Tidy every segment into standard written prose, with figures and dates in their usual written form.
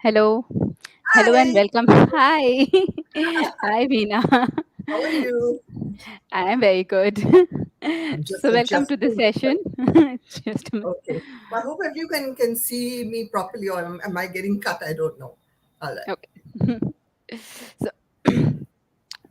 Hello. Hello and Hi, welcome. Hi. Hi, Veena. how are you? I am very good. I'm just So, welcome to the adjusting session. myself. Just a minute. Okay. I hope everyone can see me properly, or am I getting cut? I don't know. All right. Okay. So,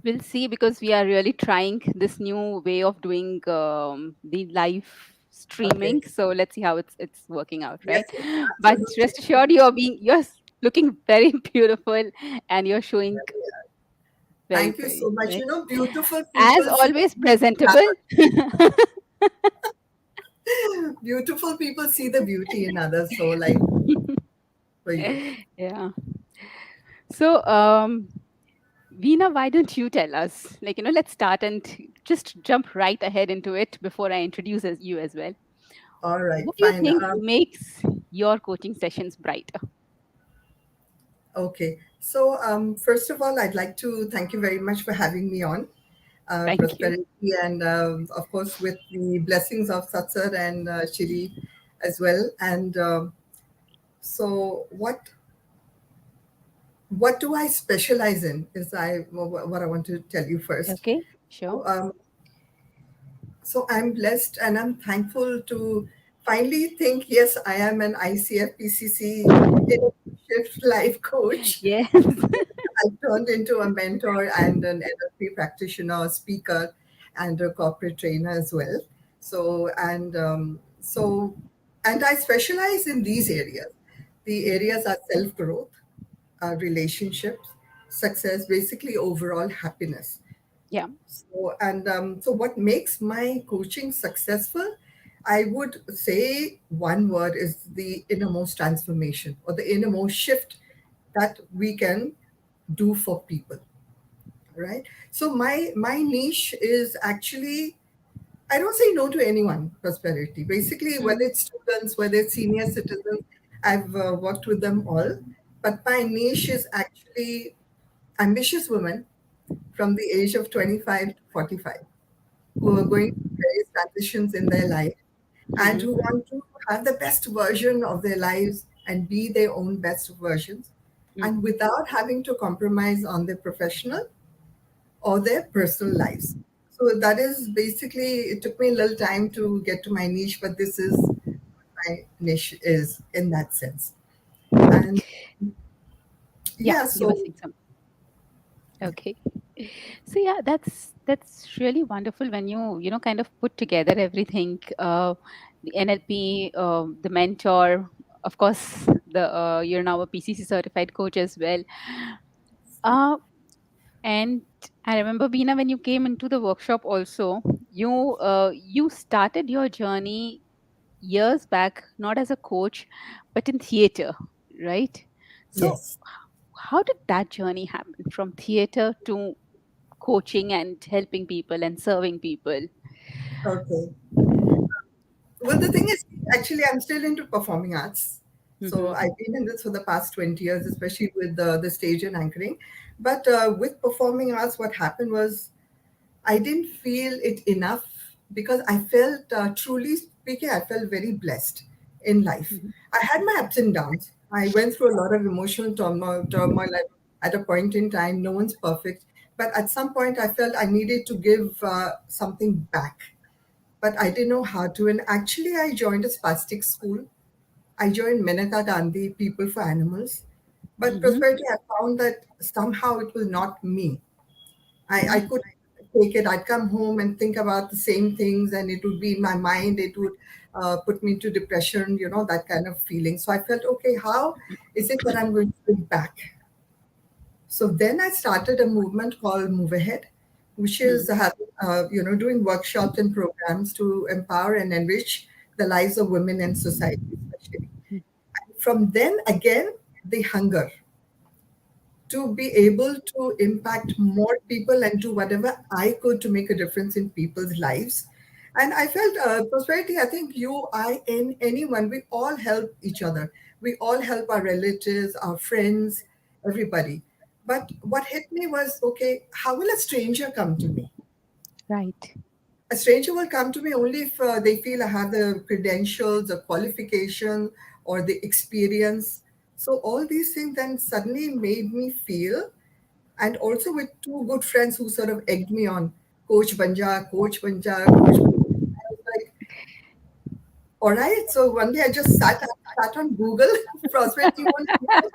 we'll see because we are really trying this new way of doing the live Okay. streaming. So, let's see how it's working out, Yes, right? yes, But absolutely. rest assured, you're looking very beautiful and you're showing very, Thank you very, so much. right? Beautiful As people see always, the beauty in presentable. others. Beautiful people see the beauty in others. So, like for you. Yeah. So, Veena, why don't you tell us? Let's start and just jump right ahead into it before I introduce you as well. All right, What do you fine. think makes your coaching sessions brighter? Okay. So, first of all, I'd like to thank you very much for having me on. Thank you. Prosperity, and of course with the blessings of Satsar and Shri as well. And so what do I specialize in is what I want to tell you first. Okay, sure. So, so I'm blessed and I'm thankful to finally think, yes, I am an ICFPCC shift life coach. Yes. I turned into a mentor and an NLP practitioner, speaker, and a corporate trainer as well. So and I specialize in these areas. The Mhm. areas are self growth, relationships, success, basically overall happiness. Yeah. So what makes my coaching successful? I would say one word is the innermost transformation or the innermost shift that we can do for people, right? So my niche is actually, I don't say no to anyone. Prosperity, basically, whether Mhm. it's students, whether it's senior citizens, I've worked with them all. But my niche is actually ambitious women from the age of 25 to 45 who are going through various transitions in their life and who Mhm. want to have the best version of their lives and be their own best versions, Mm. and without having to compromise on their professional or their personal lives. So that is basically, it took me a little time to get to my niche, but this is my niche is in that sense. And Yeah, yeah, you were so saying something. Okay. So yeah, that's really wonderful when you kind of put together everything. The NLP, the mentor, of course, the you're now a PCC certified coach as well. Uh, and I remember, Veena, when you came into the workshop, also you started your journey years back, not as a coach, but in theater, right? So yes. how did that journey happen from theater to coaching and helping people and serving people? Okay. Well, the thing is, actually, I'm still into performing arts. So Mm-hmm. I've been in this for the past 20 years, especially with the stage and anchoring. But with performing arts, what happened was I didn't feel it enough because I felt, truly speaking, I felt very blessed in life. Mm-hmm. I had my ups and downs. I went through a lot of emotional turmoil at a point in time. No one's perfect. But at some point, I felt I needed to give something back, but I didn't know how to. And actually, I joined a spastic school. I joined Veena Dhandhia, People for Animals. But Mm-hmm. prosperity, I found that somehow it was not me. I Mm-hmm. could take it. I'd come home and think about the same things, and it would be in my mind. It would put me into depression, that kind of feeling. So I felt, okay, how is it that I'm going to give back? So then I started a movement called Move Ahead, which is doing workshops and programs to empower and enrich the lives of women and society, especially. From then again, the hunger to be able to impact more people and do whatever I could to make a difference in people's lives. And I felt prosperity, I think you, I, and anyone, we all help each other. We all help our relatives, our friends, everybody. But what hit me was, okay, how will a stranger come to me? Right. A stranger will come to me only if they feel I have the credentials, the qualification, or the experience. So all these things then suddenly made me feel, and also with two good friends who sort of egged me on, Coach Banja, Coach Banja, Coach Banja. I was like, all right. So one day I just sat on Google, prosperity one Google.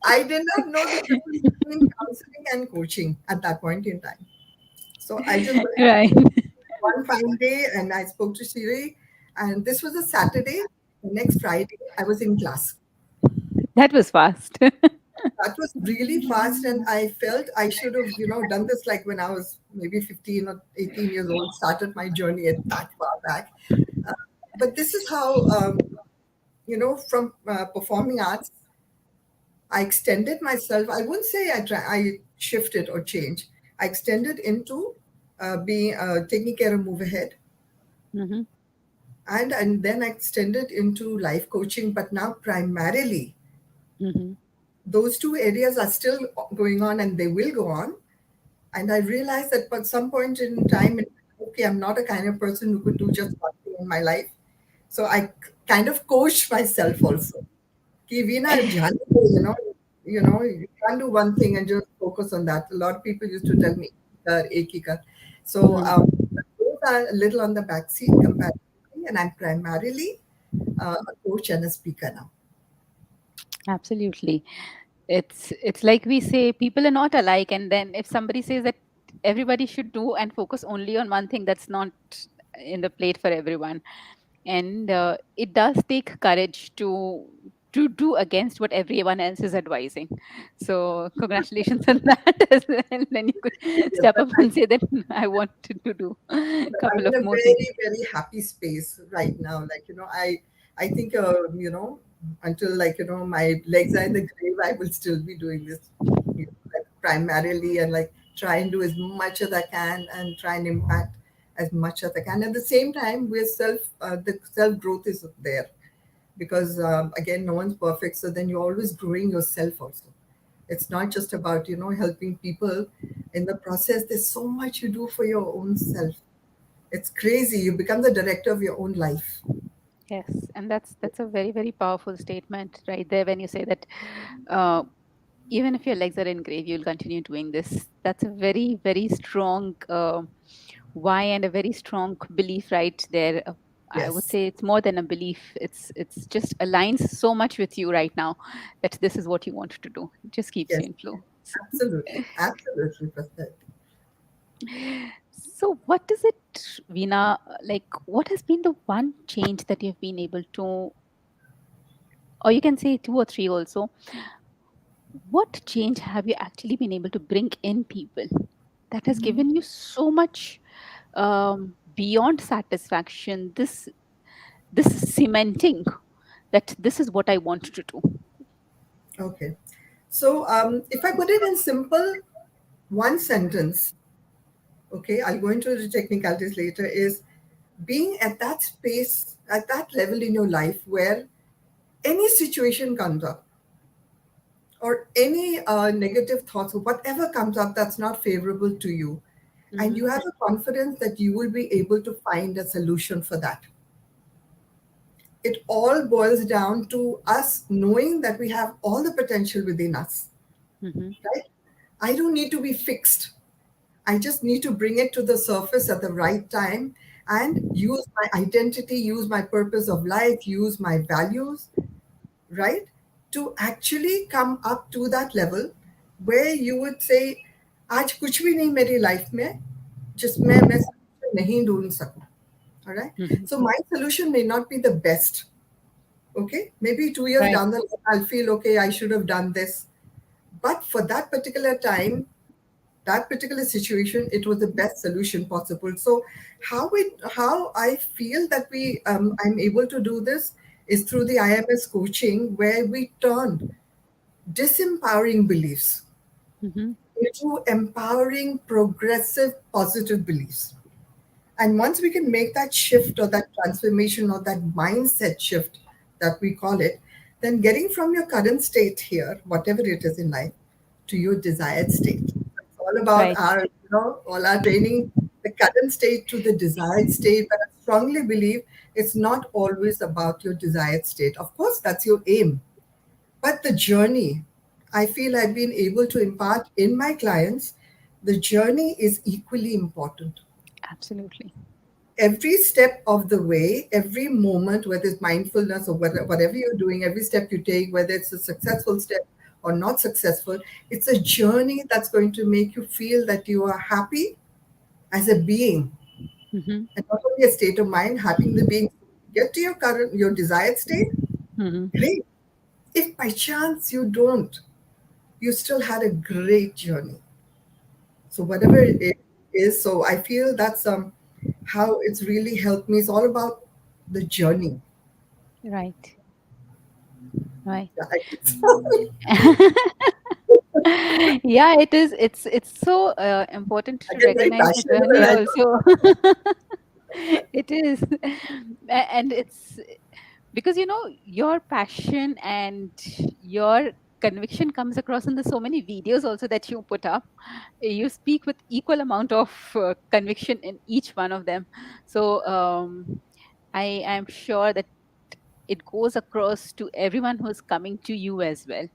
I did not know the difference between counseling and coaching at that point in time. So I just went Right. one fine day and I spoke to Siri, and this was a Saturday. The next Friday, I was in class. That was fast. That was really fast, and I felt I should have, done this like when I was maybe 15 or 18 years old, started my journey at that far back. Uh, but this is how, from performing arts, I extended myself. I wouldn't say I shifted or changed. I extended into being taking care of Move Ahead, Hmm. and then I extended into life coaching. But now primarily, Hmm. those two areas are still going on, and they will go on. And I realized that at some point in time, okay, I'm not a kind of person who could do just one thing in my life. So I kind of coached myself also. कि Veena, ध्यान दो, you can't do one thing and just focus on that. A lot of people used to tell me, "Kar, ek hi kar." So those are a little on the back seat comparatively, and I'm primarily a coach and a speaker now. Absolutely. It's like we say people are not alike, and then if somebody says that everybody should do and focus only on one thing, that's not in the plate for everyone. And it does take courage to do against what everyone else is advising. So congratulations on that as well. And then you could Yes, step but up and say that I wanted to do a but I'm couple in of a more things. very, very happy space right now. Like, I think, until like, my legs are in the grave, I will still be doing this, like primarily, and like try and do as much as I can and try and impact as much as I can. At the same time, the self growth is there because, again, no one's perfect. So then you're always growing yourself also. It's not just about, helping people. In the process, there's so much you do for your own self. It's crazy. You become the director of your own life. Yes, and that's a very very powerful statement right there when you say that uh, even if your legs are in grave, you'll continue doing this. That's a very very strong why and a very strong belief right there. I would Yes. say it's more than a belief. It's just aligns so much with you right now that this is what you want to do. It just keeps you Yes. in flow. Absolutely. Absolutely, Prasad. So, what is it, Veena? Like, what has been the one change that you've been able to, or you can say two or three also, what change have you actually been able to bring in people that has given you so much beyond satisfaction? This cementing that this is what I want to do. Okay. So, if I put it in simple, one sentence, okay, I'll go into the technicalities later, is being at that space, at that level in your life where any situation comes up, or any negative thoughts or whatever comes up that's not favorable to you, and Hmm. you have a confidence that you will be able to find a solution for that. It all boils down to us knowing that we have all the potential within us, Hmm. right? I don't need to be fixed. I just need to bring it to the surface at the right time and use my identity, use my purpose of life, use my values, right? To actually come up to that level where you would say, आज कुछ भी नहीं मेरी life में जिसमें मैं solution नहीं ढूंढ सकूं. All right. Hmm. So my solution may not be the best. Okay. Maybe 2 years Right. down the line, I'll feel, okay, I should have done this. But for that particular time, that particular situation, it was the best solution possible. So how I feel that I'm able to do this is through the IMS coaching, where we turn disempowering beliefs Hmm. into empowering, progressive, positive beliefs. And once we can make that shift or that transformation or that mindset shift that we call it, then getting from your current state here, whatever it is in life, to your desired state. It's all about Right. all our training, the current state to the desired state. But I strongly believe it's not always about your desired state. Of course, that's your aim, But the journey, I feel I've been able to impart in my clients, the journey is equally important. Absolutely. Every step of the way, every moment, whether it's mindfulness or whatever you're doing, every step you take, whether it's a successful step or not successful, it's a journey that's going to make you feel that you are happy as a being, Hmm. and not only a state of mind, happy in the being. Get to your current, your desired state, Hmm. great. If by chance you don't, you still had a great journey. So whatever it is, so I feel that's how it's really helped me. It's all about the journey. Right. Right. Yeah, I guess. Yeah, it is. It's so important I to get very recognize the passionate when journey I also. It is. And it's because your passion and your conviction comes across in the so many videos also that you put up. You speak with equal amount of conviction in each one of them. So I am sure that it goes across to everyone who's coming to you as well.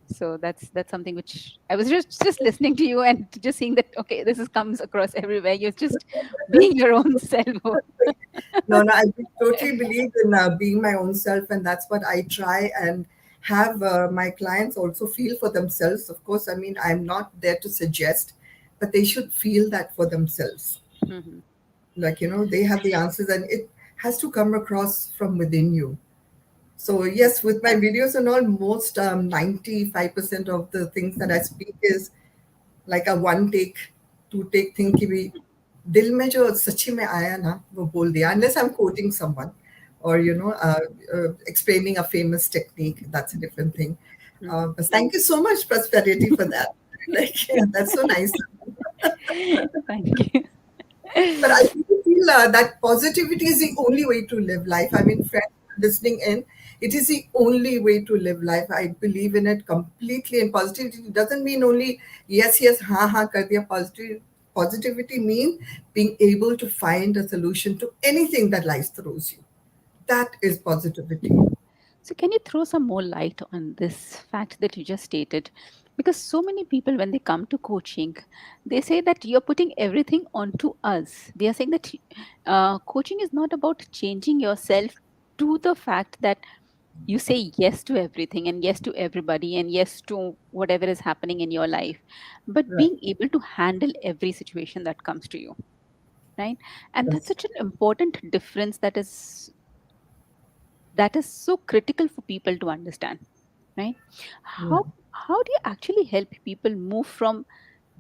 So that's something which I was just listening to you and just seeing that, okay, this is comes across everywhere. You're just being your own self. no, no, I totally believe in being my own self, and that's what I try and have my clients also feel for themselves. Of course, I mean, I'm not there to suggest, but they should feel that for themselves. Mhm. Like, they have the answers, and it has to come across from within you. So yes, with my videos and all, most 95% of the things that I speak is like a one take, two take thing कि भी दिल में जो सच्ची में आया ना वो बोल दिया, unless I'm quoting someone or explaining a famous technique. That's a different thing. Mhm. But thank you so much, Prosperity, for that. Like, yeah, that's so nice. Thank you. But I really feel that positivity is the only way to live life. I mean, friends listening in, it is the only way to live life. I believe in it completely. And positivity doesn't mean only yes, yes, ha ha, kar diya. Positivity means being able to find a solution to anything that life throws you. That is positivity. So, can you throw some more light on this fact that you just stated? Because so many people, when they come to coaching, they say that you're putting everything onto us. They are saying that coaching is not about changing yourself to the fact that you say yes to everything and yes to everybody and yes to whatever is happening in your life, but Right. being able to handle every situation that comes to you, right? And that's Yes. such an important difference that is so critical for people to understand, right? Yeah. How do you actually help people move from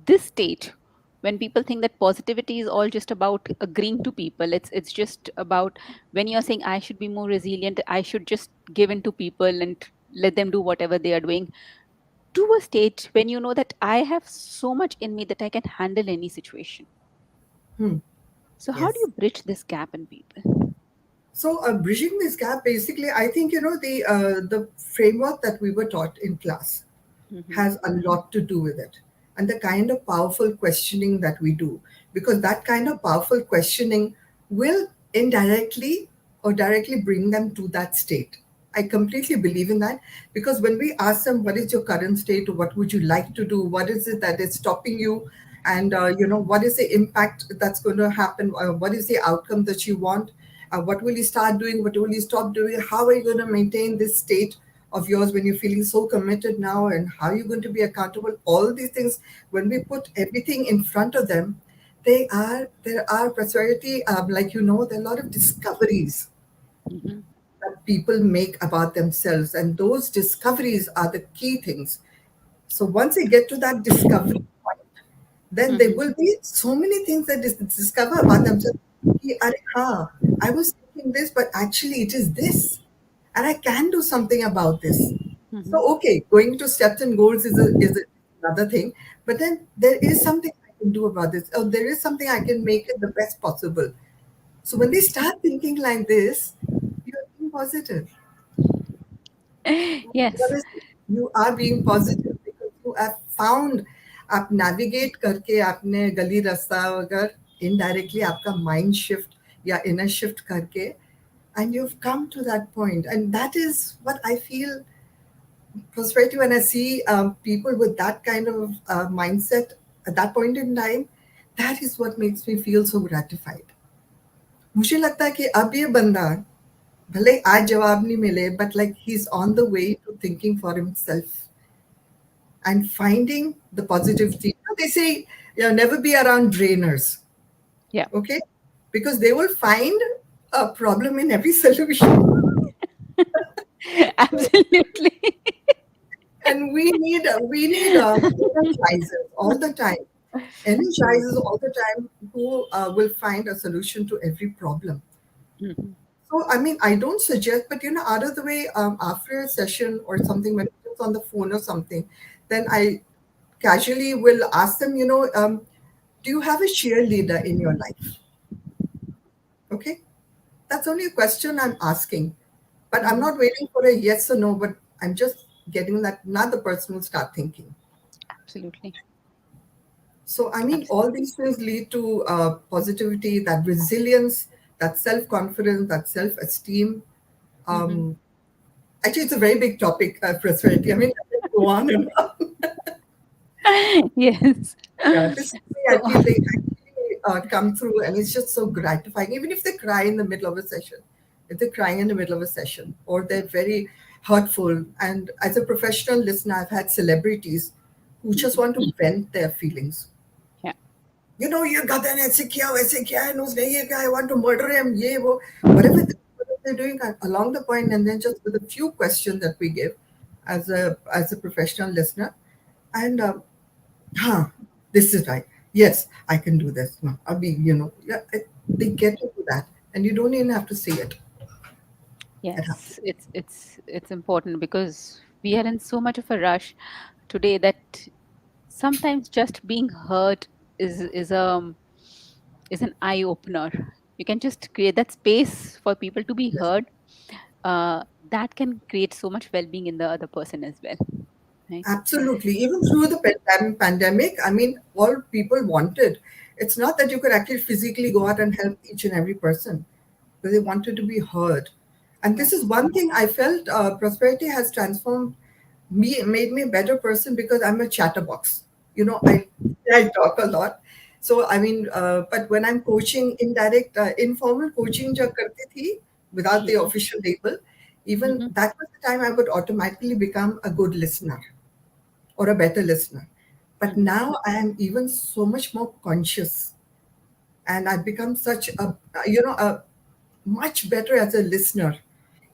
this state when people think that positivity is all just about agreeing to people? It's just about when you're saying I should be more resilient, I should just give in to people and let them do whatever they are doing, to a state when you know that I have so much in me that I can handle any situation. Hmm. So how do Yes. you bridge this gap in people? So, bridging this gap, basically, I think the framework that we were taught in class Hmm. has a lot to do with it, and the kind of powerful questioning that we do, because that kind of powerful questioning will indirectly or directly bring them to that state. I completely believe in that, because when we ask them what is your current state, or what would you like to do, what is it that is stopping you, and what is the impact that's going to happen, what is the outcome that you want, what will you start doing, what will you stop doing, how are you going to maintain this state of yours when you're feeling so committed now, and how are you going to be accountable, all these things. When we put everything in front of them, there are prosperity, there are a lot of discoveries Hmm. that people make about themselves, and those discoveries are the key things. So once they get to that discovery point, then there Hmm. will be so many things that discover about themselves. कि, "अरे हाँ, I was thinking this, but actually it is this, and I can do something about this." So, Hmm. okay, going to steps and goals is another thing, but then there is something I can do about this. Oh, there is something I can make it the best possible. So when they start thinking like this, you're being positive. Yes. You are being positive because you have found, आप navigate करके आपने गली रास्ता अगर indirectly आपका mind shift या inner shift करके, and you've come to that point, and that is what I feel prosperity, when I see people with that kind of mindset at that point in time, that is what makes me feel so gratified. मुझे लगता है कि अब ये बंदा भले आज जवाब नहीं मिले, but like he's on the way to thinking for himself and finding the positivity. You know, they say, never be around drainers, Yeah. okay? Because they will find a problem in every solution. Absolutely. And we need energizers all the time. True. Energizers all the time who will find a solution to every problem. Mhm. So, I mean, I don't suggest, but out of the way, after a session or something, when it's on the phone or something, then I casually will ask them, do you have a cheerleader in your life? Okay. That's only a question I'm asking. But I'm Mhm. not waiting for a yes or no, but I'm just getting that now the person will start thinking. Absolutely. So, I mean, all Absolutely. these things lead to positivity, that resilience, that self confidence, that self esteem. Mhm. Um, Actually, it's a very big topic, prosperity. I mean, I can go on and on. Yes. Yeah, this is the way I So, feel they actually come through, and it's just so gratifying. Even if they cry in the middle of a session, if they're crying in the middle of a session, or they're very hurtful. And as a professional listener, I've had celebrities who just mhm. want to vent their feelings. Yeah. ये गधा ने ऐसे किया वैसे किया and उसने ये किया, I want to murder him, ये वो, whatever they're doing along the point, and then just with a few questions that we give as a professional listener, and huh, this is right. Yes, I can do this. No, I'll be, yeah, they get into that, and you don't even have to say it. It happens. Yes, it's important because we are in so much of a rush today that sometimes just being heard is an eye opener. You can just create that space for people to be Yes. heard. That can create so much well-being in the other person as well, right? Absolutely. Even through the pandemic, I mean, all people wanted. It's not that you could actually physically go out and help each and every person, but they wanted to be heard. And this is Yes. one thing I felt prosperity has transformed me, made me a better person because I'm a chatterbox. I talk a lot. So, I mean, but when I'm coaching indirect, informal coaching, jo karti thi, without the Mhm. official label, even Mhm. that was the time I would automatically become a good listener or a better listener. But Mhm. now I am even so much more conscious, and I've become such a much better as a listener,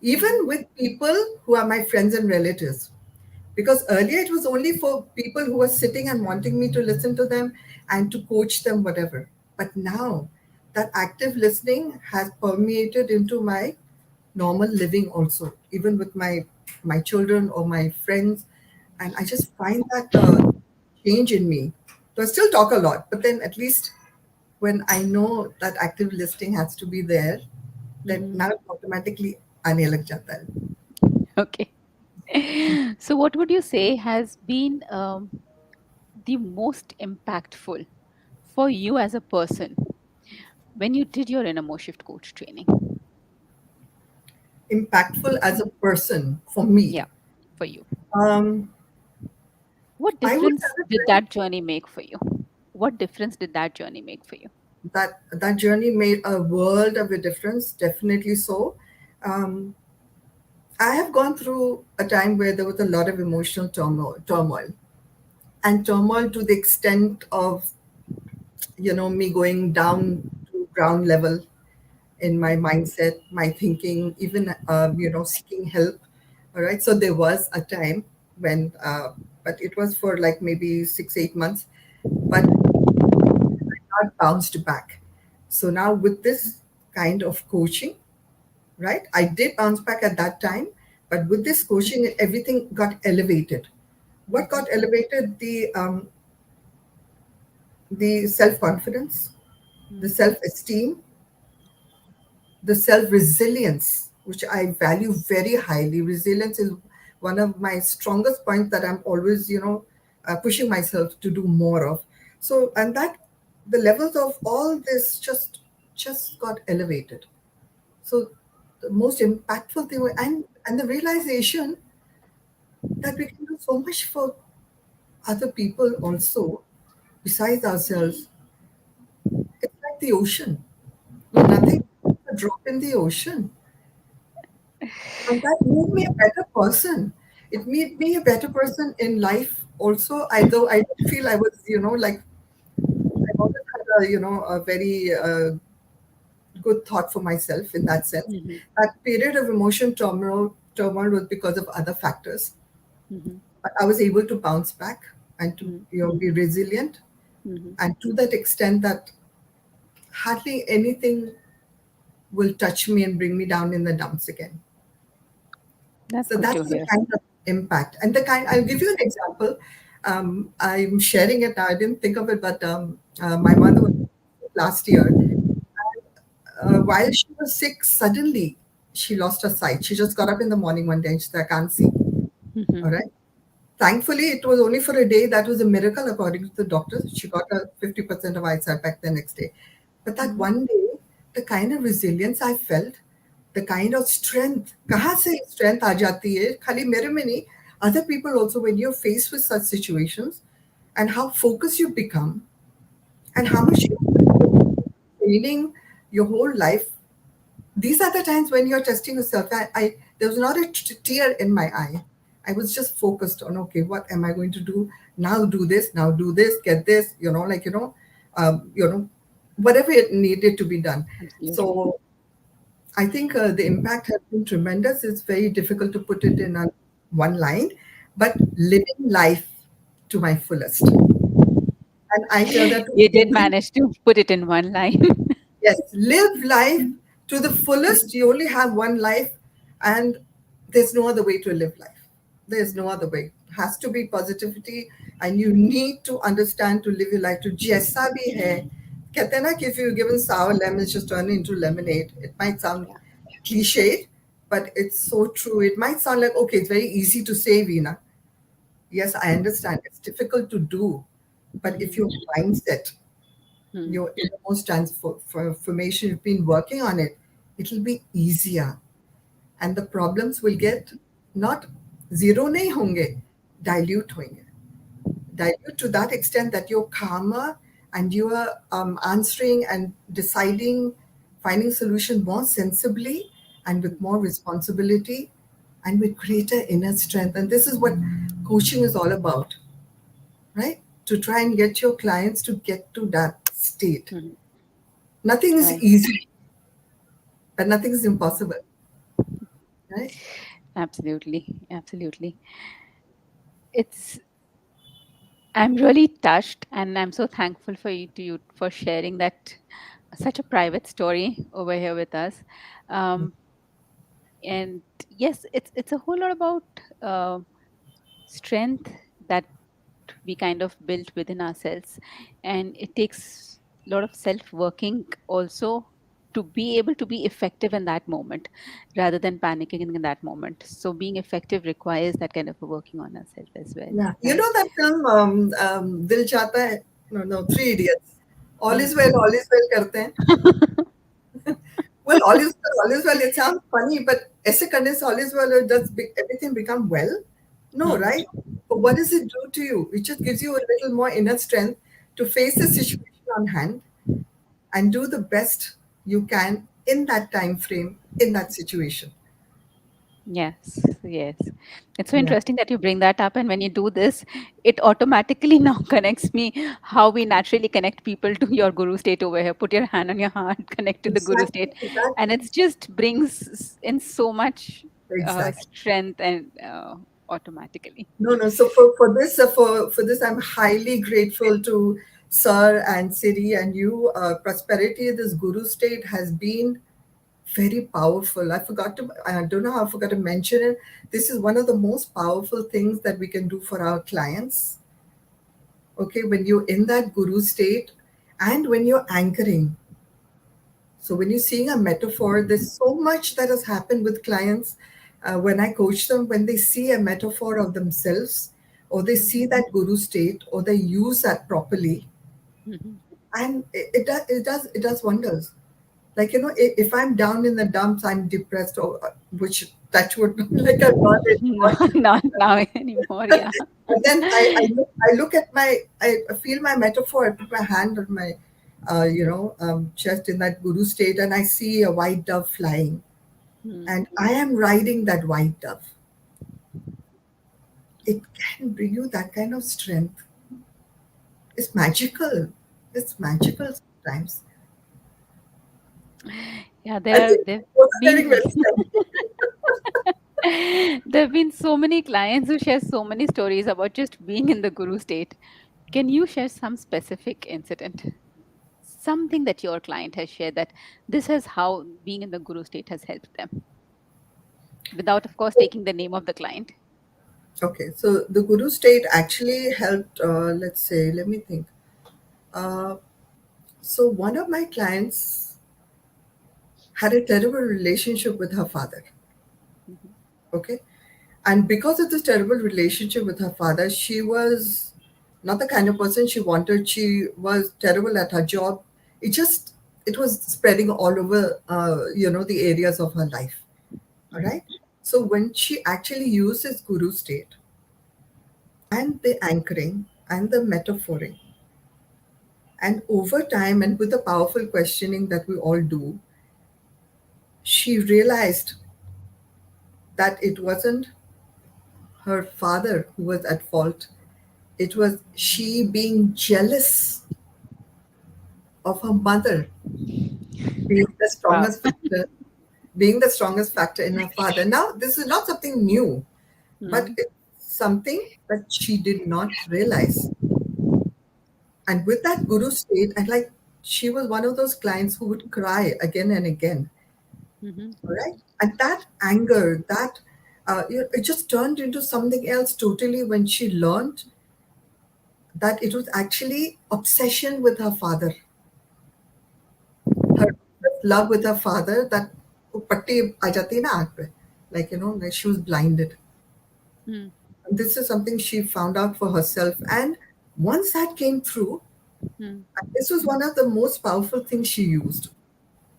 even Mhm. with people who are my friends and relatives. Because earlier it was only for people who were sitting and wanting me to listen to them and to coach them, whatever. But now that active listening has permeated into my normal living also, even with my children or my friends. And I just find that change in me. So I still talk a lot, but then at least when I know that active listening has to be there, then Mhm. now it automatically आने लग जाता है. Okay. So, what would you say has been the most impactful for you as a person when you did your inner shift coach training? Impactful as a person for Yeah, me. for you. Um, What I would difference have it did very that journey make for you? What difference did that journey make for you? that journey made a world of a difference. Definitely so. Um, I have gone through a time where there was a lot of emotional turmoil, and turmoil to the extent of me going down to ground level in my mindset, my thinking, even seeking help. All right, so there was a time when, but it was for like maybe 6 8 months, but not bounced back. So now with this kind of coaching, right? I did bounce back at that time, but with this coaching, everything got elevated. What Mhm. got elevated? The self confidence, the Mhm. self esteem, the self resilience, which I value very highly. Resilience is one of my strongest points that I'm always, pushing myself to do more of. So, and that the levels of all this just got elevated. So, the most impactful thing, and the realization that we can do so much for other people also, besides ourselves. It's like the ocean. We're nothing, a drop in the ocean. And that made me a better person. It made me a better person in life also. I though I didn't feel I was, like I always had a very good thought for myself in that sense. Mhm, That period of emotion turmoil was because of other factors. mhm, But I was able to bounce back and to mhm, be resilient, mhm. and to that extent that hardly anything will touch me and bring me down in the dumps again. That's So good to that's the hear. kind of impact. And the kind, I'll give you an example. I'm sharing it now. I didn't think of it, but my mother was last year. While she was sick, suddenly she lost her sight. She just got up in the morning one day and she said, I can't see. All Mhm, right. Thankfully, it was only for a day. That was a miracle, according to the doctors. She got a 50% of eyesight back the next day. But that mhm, one day, the kind of resilience I felt, the kind of strength, कहाँ से strength आ जाती है? खाली मेरे में नहीं, other people also, when you're faced with such situations, and how focused you become, and how much you're training your whole life. These are the times when you're testing yourself. I there was not a tear in my eye. I was just focused on, okay, what am I going to do now? Do this now, do this, get this, whatever it needed to be done. absolutely. So I think the impact has been tremendous. It's very difficult to put it in one line, but living life to my fullest. And I tell that to You did every. manage to put it in one line. Yes, live life to the fullest. You only have one life, and there's no other way to live life. There's no other way. It has to be positivity, and you need to understand to live your life to jaisa bhi hai. कहते हैं ना कि if you're given sour lemons, just turn it into lemonade. It might sound Yeah. cliched, but it's so true. It might sound like, okay, it's very easy to say, Veena. Yes, I understand. It's difficult to do. But if Mhm, your mindset, mhm, your innermost transformation, you've been working on it, it'll be easier. And the problems will get not zero nahi honge, dilute hoenge. Dilute to that extent that you're calmer and you are answering and deciding, finding solution more sensibly and with more responsibility and with greater inner strength. And this is what coaching is all about, right? To try and get your clients to get to that state. mhm. Nothing is Right. easy, but nothing is impossible, right? Absolutely. Absolutely. It's I'm really touched and I'm so thankful you for sharing that such a private story over here with us. Um, and yes, it's a whole lot about uh, strength that we kind of built within ourselves, and it takes a lot of self working also to be able to be effective in that moment rather than panicking in that moment. So being effective requires that kind of a working on ourselves as well, Yeah. You right? know that film, Dil Chahta Hai? No, no, Three Idiots. All is well karte hain. Well, all is well. It sounds funny, but ऐसे करने से all is well, does everything become well? No, Mhm. right? But what does it do to you? It just gives you a little more inner strength to face the situation on hand and do the best you can in that time frame, in that situation. Yes, yes. It's so Yeah. interesting that you bring that up. And when you do this, it automatically now connects me how we naturally connect people to your guru state over here. Put your hand on your heart, connect to the guru Exactly, state. And exactly, it just brings in so much exactly. strength and automatically. No, no. So for this, I'm highly grateful to Sir and Siri and you. Prosperity, this guru state has been very powerful. I don't know how I forgot to mention it. This is one of the most powerful things that we can do for our clients. Okay, when you're in that guru state, and when you're anchoring. So when you're seeing a metaphor, there's so much that has happened with clients when I coach them, when they see a metaphor of themselves, or they Mhm, see that guru state, or they use that properly, mhm, and it does wonders. Like, if I'm down in the dumps, I'm depressed, or which that would like I'm not No, anymore. not now anymore. Yeah. But then I look at I feel my metaphor. I put my hand on my, chest in that guru state, and I see a white dove flying, Hmm. and I am riding that white dove. It can bring you that kind of strength. It's magical. It's magical sometimes. Yeah, I there think there've both are getting been very sensitive. there've been so many clients who share so many stories about just being in the guru state. Can you share some specific incident? Something that your client has shared that this is how being in the guru state has helped them, without, of course, taking the name of the client. Okay, so the guru state actually helped. Let's say, let me think. Uh, so one of my clients had a terrible relationship with her father. Mhm. Okay, and because of this terrible relationship with her father, she was not the kind of person she wanted. She was terrible at her job. It was spreading all over, the areas of her life. All Mhm. right. So when she actually used this guru state and the anchoring and the metaphoring, and over time and with the powerful questioning that we all do, she realized that it wasn't her father who was at fault. It was she being jealous of her mother being the Wow. strongest factor, being the strongest factor in her father. Now, this is not something new, but Mm. it's something that she did not realize. And with that guru state, and like she was one of those clients who would cry again and again. Mhm. All right. And that anger, it just turned into something else totally when she learned that it was actually obsession with her father, her love with her father, that वो पट्टी आ जाती है ना आँख पे, like she was blinded. Mm. And this is something she found out for herself. And once that came through, Mm. this was one of the most powerful things she used.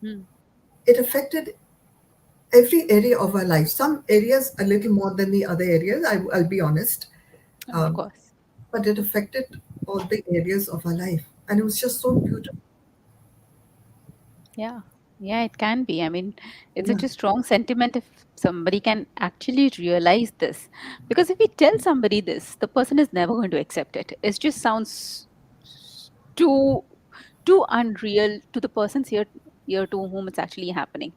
Mm. It affected every area of her life. Some areas a little more than the other areas, I'll be honest. Of Um, course. but it affected all the areas of her life. And it was just so beautiful. Yeah. Yeah, it can be. I mean, it's Yeah, such a strong sentiment if somebody can actually realize this. Because if we tell somebody this, the person is never going to accept it. It just sounds too too unreal to the person's ear to whom it's actually happening.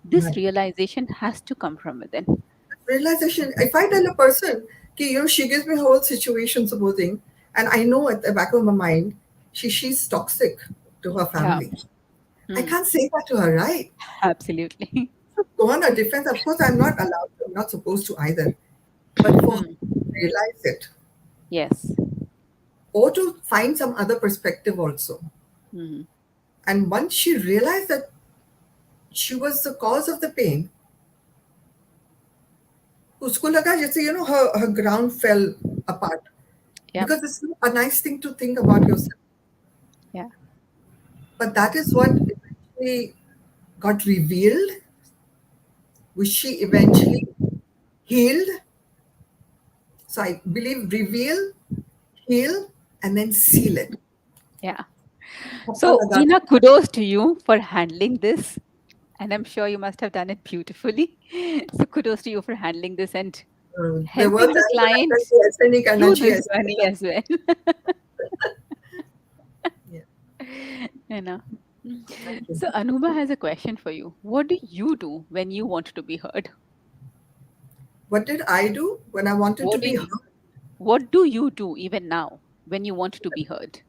This right. realization has to come from within. Realization, if I tell a person, ki, she gives me her whole situation, supposing, and I know at the back of my mind, she's toxic to her Yeah. family. I Hmm. can't say that to her, right? Absolutely. Go on her defense. Of course, I'm not allowed to, I'm not supposed to either. But for her Hmm. to realize it, Yes. or to find some other perspective also. Hmm. And once she realized that she was the cause of the pain, उसको लगा जैसे, her ground fell apart. Yeah. Because it's a nice thing to think about yourself. Yeah. But that is what eventually got revealed, which she eventually healed. So I believe reveal, heal, and then seal it. Yeah. Thappa So, laga Veena, kudos to you for handling this. And I'm sure you must have done it beautifully. So, kudos to you for handling this and there were helping the times when I client felt कि ऐसे नहीं करना through चाहिए, this ऐसे journey करना as well. चाहिए. Yeah, You know. thank you. So, Anuba has a question for you. What do you do when you want to be heard? What did I do when I wanted to What do be you, heard? what do you do even now when you want to be heard?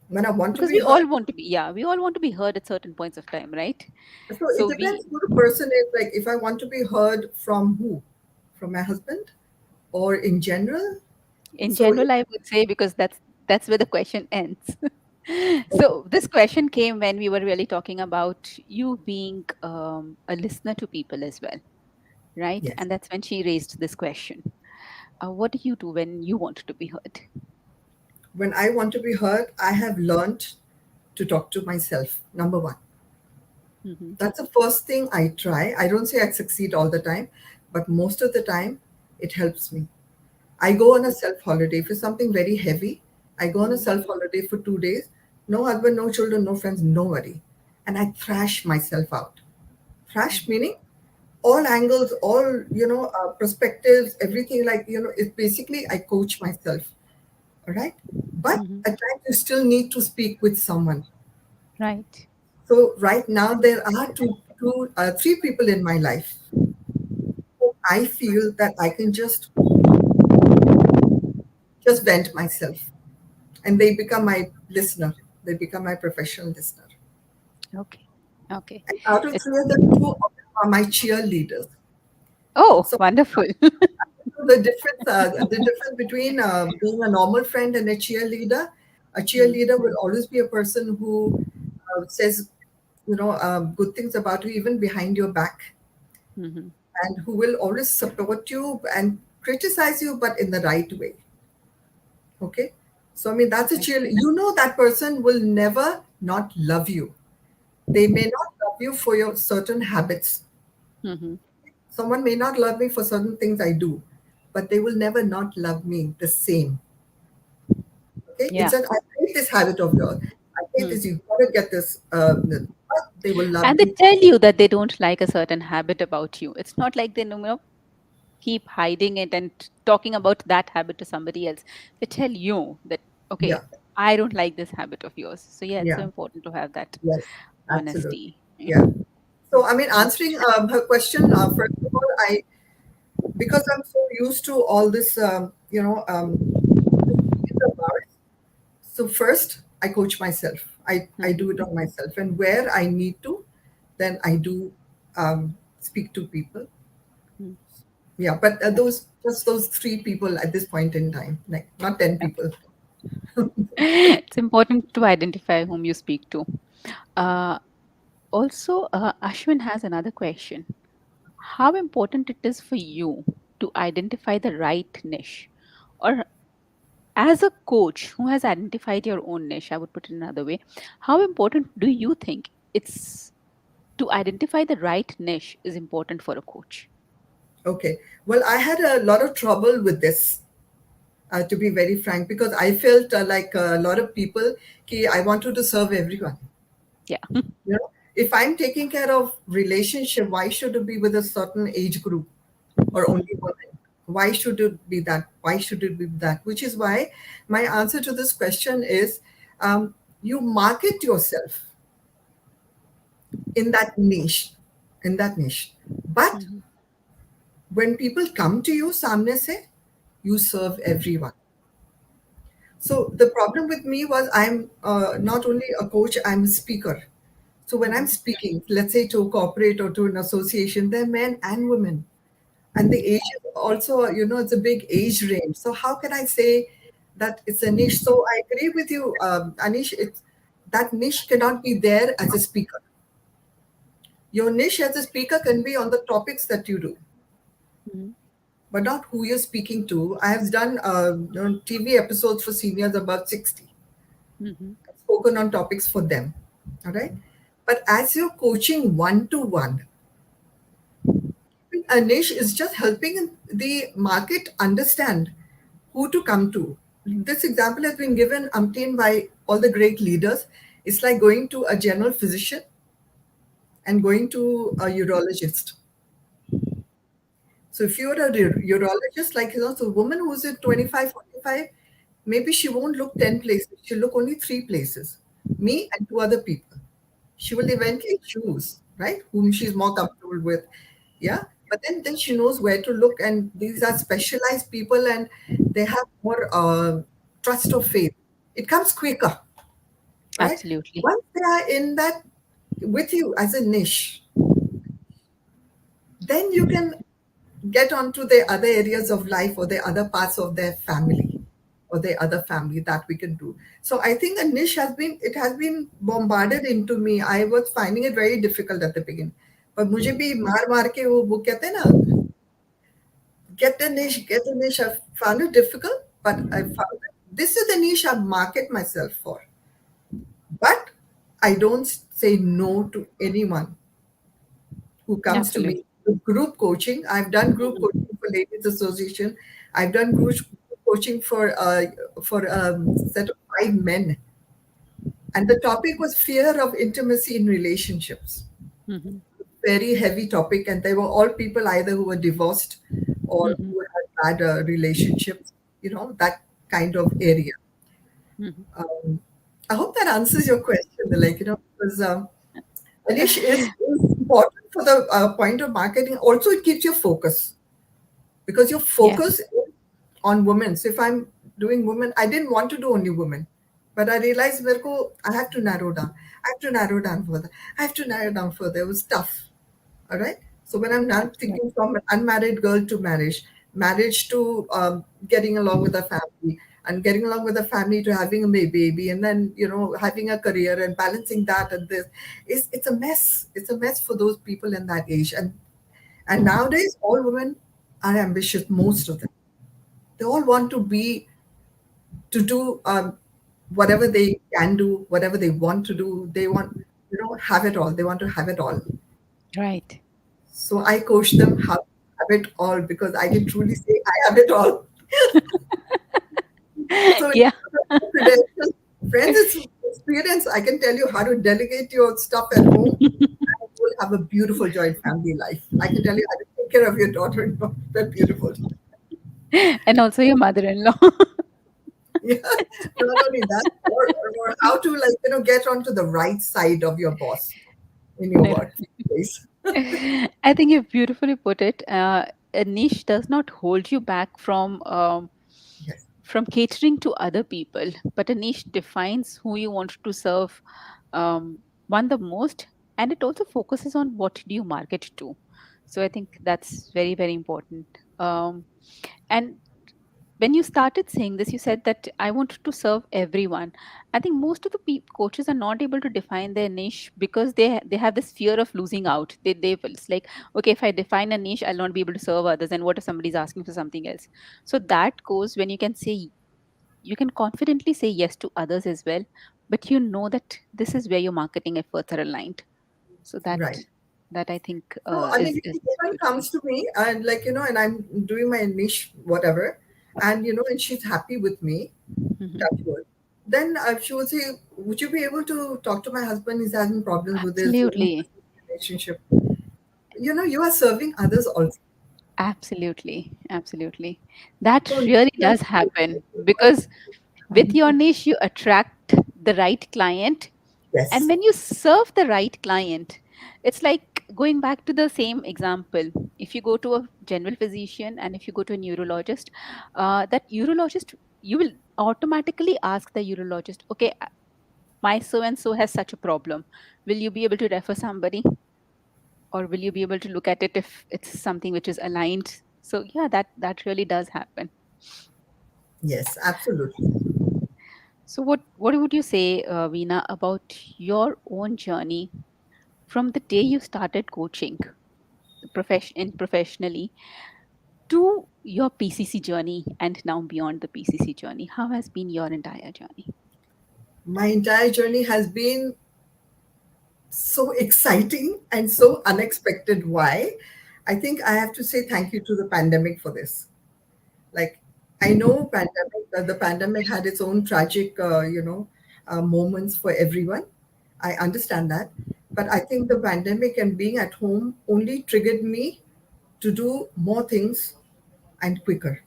When I want to Because be we heard. all want to be, yeah, we all want to be heard at certain points of time, right? So it So depends we, who the person is. Like if I want to be heard from who? From my husband? Or in general? in So general, I would say, because that's where the question ends. So this question came when we were really talking about you being a listener to people as well, right? yes. And that's when she raised this question. What do you do when you want to be heard? When I want to be heard, I have learned to talk to myself, number one. Mhm. That's the first thing I try. I don't say I succeed all the time, but most of the time it helps me. I go on a self holiday for something very heavy. I go on a Mhm. self holiday for 2 days. No husband, no children, no friends, nobody. And I thrash myself out. Thrash meaning all angles, all, perspectives, everything, like, it's basically I coach myself. All right. But Mhm. at times you still need to speak with someone. Right. So right now there are three people in my life who I feel that I can just vent myself, and they become my listener. They become my professional listener. Okay. Okay. And out of It's, three of them, two of them are my cheerleaders. oh, So wonderful. the difference between being a normal friend and a Mm. cheerleader will always be a person who says, good things about you even behind your back, Mhm. and who will always support you and criticize you, but in the right way. Okay. So, I mean, that's a Right. cheerleader. That person will never not love you. They may not love you for your certain habits. Mhm. Someone may not love me for certain things I do, but they will never not love me the same. Okay. It's Yeah. that I hate this habit of yours. I hate Mm. this. You've got to get this. But they will love And they you. tell you that they don't like a certain habit about you. It's not like they keep hiding it and talking about that habit to somebody else. They tell you that, okay, Yeah. I don't like this habit of yours. So yeah, it's so Yeah. important to have that Yes. Absolutely. honesty. Yeah. So, I mean, Yeah. answering her question, first of all, because I'm so used to all this, about. So first, I coach myself. I Mhm. do it on myself, and where I need to, then I do speak to people. Mm. Yeah, but Okay. those three people at this point in time, like not 10 people. It's important to identify whom you speak to. Uh, Also, Ashwin has another question. How important it is for you to identify the right niche? Or as a coach who has identified your own niche, I would put it another way, how important do you think it's to identify the right niche is important for a coach? Okay. Well, I had a lot of trouble with this, to be very frank, because I felt like a lot of people, ki, I wanted to serve everyone. Yeah. If I'm taking care of relationship, why should it be with a certain age group or only women? Why should it be that? Why should it be that? Which is why my answer to this question is, you market yourself in that niche, in that niche. But Mhm. when people come to you, samne se, you serve everyone. So the problem with me was I'm not only a coach, I'm a speaker. So when I'm Mhm. speaking, let's say to a corporate or to an association, they're men and women. And the age is also, it's a big age range. So how can I say that it's a niche? So I agree with you, Anish. That niche cannot be there as a speaker. Your niche as a speaker can be on the topics that you do, Mhm. but not who you're speaking to. I have done TV episodes for seniors above 60, Mhm. spoken on topics for them. All right. But as you're coaching one to one, a niche is just helping the market understand who to come to. This example has been given umpteen by all the great leaders. It's like going to a general physician and going to a urologist. So if you're a urologist, like, so a woman who's at 25, 45, maybe she won't look 10 places. She'll look only three places, me and two other people. She will eventually choose, right, whom she's more comfortable with. Yeah. But then she knows where to look. And these are specialized people, and they have more trust or faith. It comes quicker, right? Absolutely. Once they are in that with you as a niche, then you can get onto the other areas of life or the other parts of their family or the other family that we can do. So I think a niche has been bombarded into me. I was finding it very difficult at the beginning. But मुझे भी मार के वो कहते हैं ना, get a niche. I found it difficult, but I found that this is the niche I market myself for. But I don't say no to anyone who comes to me Absolutely. with group coaching. I've done group Mhm. coaching for Ladies Association. I've done group coaching for a set of 5 men, and the topic was fear of intimacy in relationships. Mhm. Very heavy topic, and they were all people either who were divorced or Mhm. who had bad relationships. That kind of area. Mhm. Um, I hope that answers your question. Because a niche is important for the point of marketing. Also, it keeps your focus because your focus Yes. is on women. So if I'm doing women, I didn't want to do only women, but I realized I have to narrow down. I have to narrow down further. I have to narrow down further. It was tough. All right. So when I'm now thinking Absolutely. from an unmarried girl to marriage, marriage to getting along with a family, and getting along with a family to having a baby, and then having a career and balancing that and this, it's a mess. It's a mess for those people in that age. And nowadays, all women are ambitious. Most of them, they all want to do whatever they can do, whatever they want to do. They want have it all. They want to have it all. Right. So I coach them how to have it all because I can truly say I have it all. So Yeah. credentials, friends, it's experience. I can tell you how to delegate your stuff at home. And you will have a beautiful joint family life. I can tell you how to take care of your daughter. They're beautiful. And also your mother-in-law. Yeah. Not only that, or how to get onto the right side of your boss in your workplace. I think you've beautifully put it. A niche does not hold you back Yes. from catering to other people, but a niche defines who you want to serve, one the most, and it also focuses on what do you market to. So I think that's very very important. And when you started saying this, you said that I wanted to serve everyone. I think most of the coaches are not able to define their niche because they have this fear of losing out. It's like, okay, if I define a niche, I'll not be able to serve others, and what if somebody's asking for something else? So that goes when you can confidently say yes to others as well, but you know that this is where your marketing efforts are aligned. So Right. that I think So, I mean, if is a woman beautiful. comes to me and and I'm doing my niche, whatever, and she's happy with me, touch Mhm. wood, then she will say, would you be able to talk to my husband? He's having problems with his Absolutely. relationship. You are serving others also. Absolutely, absolutely. That So, really just does happen because with your niche, you attract the right client. And yes, when you serve the right client, it's like going back to the same example. If you go to a general physician and if you go to a neurologist, that urologist, you will automatically ask the urologist, okay, my so and so has such a problem. Will you be able to refer somebody? Or will you be able to look at it if it's something which is aligned? So yeah, that really does happen. yes, absolutely. So what would you say, Veena, about your own journey from the day you started coaching professionally to your PCC journey and now beyond the PCC journey? How has been your entire journey? My entire journey has been so exciting and so unexpected. Why? I think I have to say thank you to the pandemic for this. Like, I know the pandemic had its own tragic moments for everyone. I understand that, but I think the pandemic and being at home only triggered me to do more things and quicker.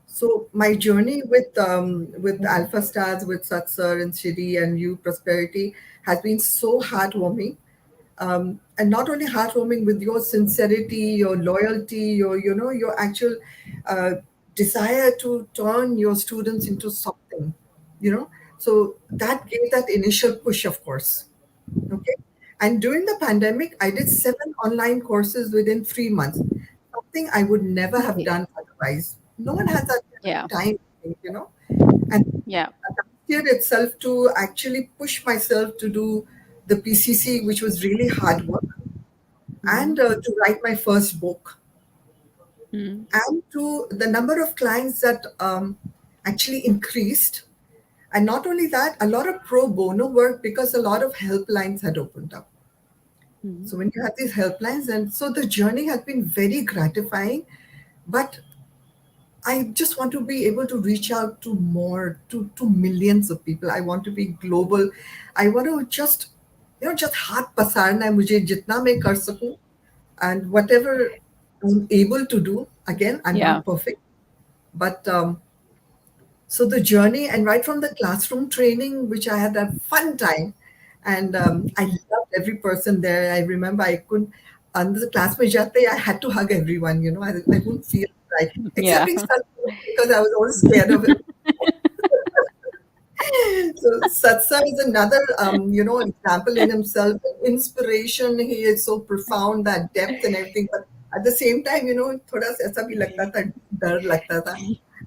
So my journey with Alpha Stars, with Satsar and Shiri and You Prosperity has been so heartwarming, and not only heartwarming with your sincerity, your loyalty, your actual uh, desire to turn your students into something, you know. So that gave that initial push, of course. Okay. And during the pandemic, I did 7 online courses within 3 months, something I would never have Okay. done otherwise. No one has that kind Yeah. of time. And Yeah. last year itself, to actually push myself to do the PCC, which was really hard work, and Mhm. to write my first book, Mhm. and to the number of clients that actually increased. And not only that, a lot of pro bono work because a lot of helplines had opened up. Mhm. So when you have these helplines, and so the journey has been very gratifying, but I just want to be able to reach out to more, to millions of people. I want to be global. I want to just, just हाथ पसारना है मुझे जितना मैं कर सकूं, and whatever I'm able to do. Again, I'm Yeah. not perfect, but so the journey, and right from the classroom training, which I had a fun time, and I loved every person there. I remember I couldn't, under the class mein jate, I had to hug everyone. I wouldn't feel right, Yeah. excepting Satya, because I was always scared of him. So Satsa is another, example in himself, inspiration. He is so profound, that depth and everything. But at the same time, thoda sa aisa bhi lagta tha, dar lagta tha.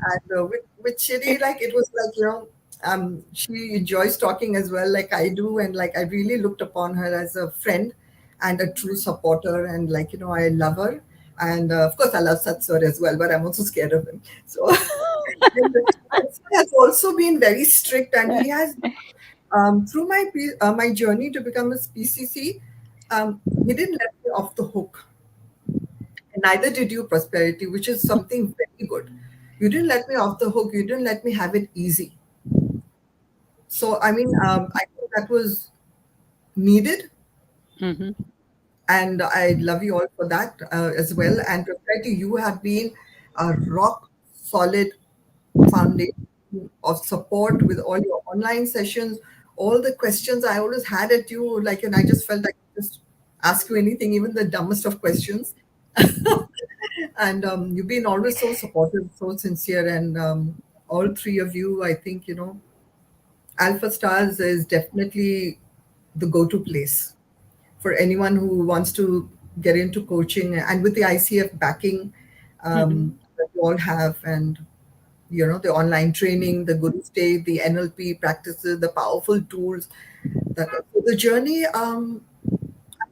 And with Shiri, like it was like, she enjoys talking as well, like I do, and like I really looked upon her as a friend and a true supporter, and like I love her, and of course I love Satsur as well, but I'm also scared of him. So and Satsur has also been very strict, and he has through my journey to become a PCC, he didn't let me off the hook, and neither did you, Prosperity, which is something very good. You didn't let me off the hook. You didn't let me have it easy. So, I mean, I think that was needed, Hmm. and I love you all for that as well. And Prosperity, you have been a rock solid foundation of support with all your online sessions, all the questions I always had at you, like, and I just felt like I could just ask you anything, even the dumbest of questions. And you've been always so supportive, so sincere, and all three of you, I think, Alpha Stars is definitely the go-to place for anyone who wants to get into coaching, and with the ICF backing Hmm. that you all have, and the online training, the Guru State, the NLP practices, the powerful tools. That so the journey. I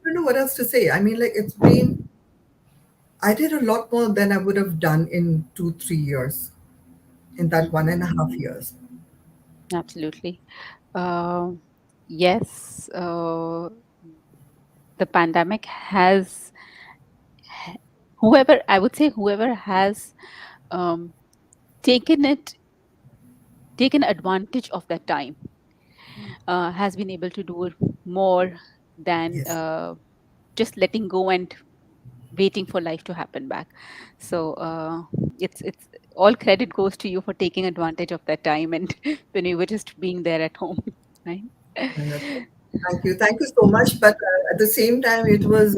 don't know what else to say. I mean, like it's been. I did a lot more than I would have done in 2, 3 years. In that 1.5 years. Absolutely. Uh, yes, the pandemic has, whoever, I would say, whoever has um, taken it, taken advantage of that time, has been able to do more than Yes. just letting go and waiting for life to happen back. So it's all credit goes to you for taking advantage of that time, and when you were just being there at home, right? Uh, Thank you so much. But at the same time, it was,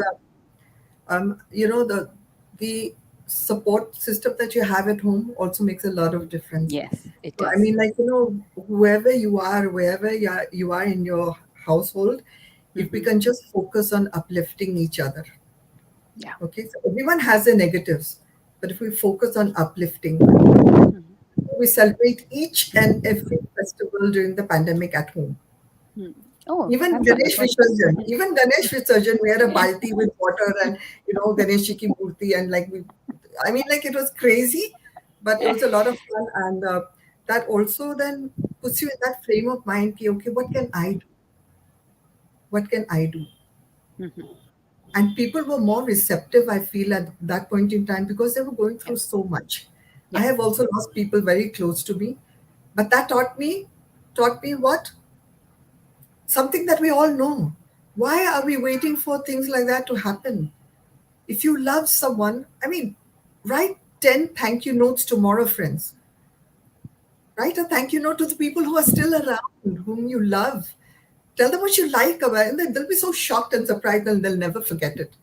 the support system that you have at home also makes a lot of difference. Yes, it So, I does. mean, like whoever you are, wherever you are in your household, if we Hmm. can just focus on uplifting each other. Yeah. Okay, so everyone has their negatives, but if we focus on uplifting, Mhm. we celebrate each and every festival during the pandemic at home. Hmm. Oh, Even that's Ganesh wonderful. Visarjan, even Ganesh Visarjan, we had a balti with water and Ganesh ji ki murti, and like I mean, like it was crazy, but it was a lot of fun, and that also then puts you in that frame of mind. Ki, okay, what can I do? What can I do? Hmm. And people were more receptive, I feel, at that point in time because they were going Yeah. through so much. I Yeah. have also lost people very close to me, but that taught me what? Something that we all know. Why are we waiting for things like that to happen? If you love someone, I mean, write 10 thank you notes tomorrow, friends. Write a thank you note to the people who are still around, whom you love. Tell them what you like about it, and then they'll be so shocked and surprised and they'll never forget it.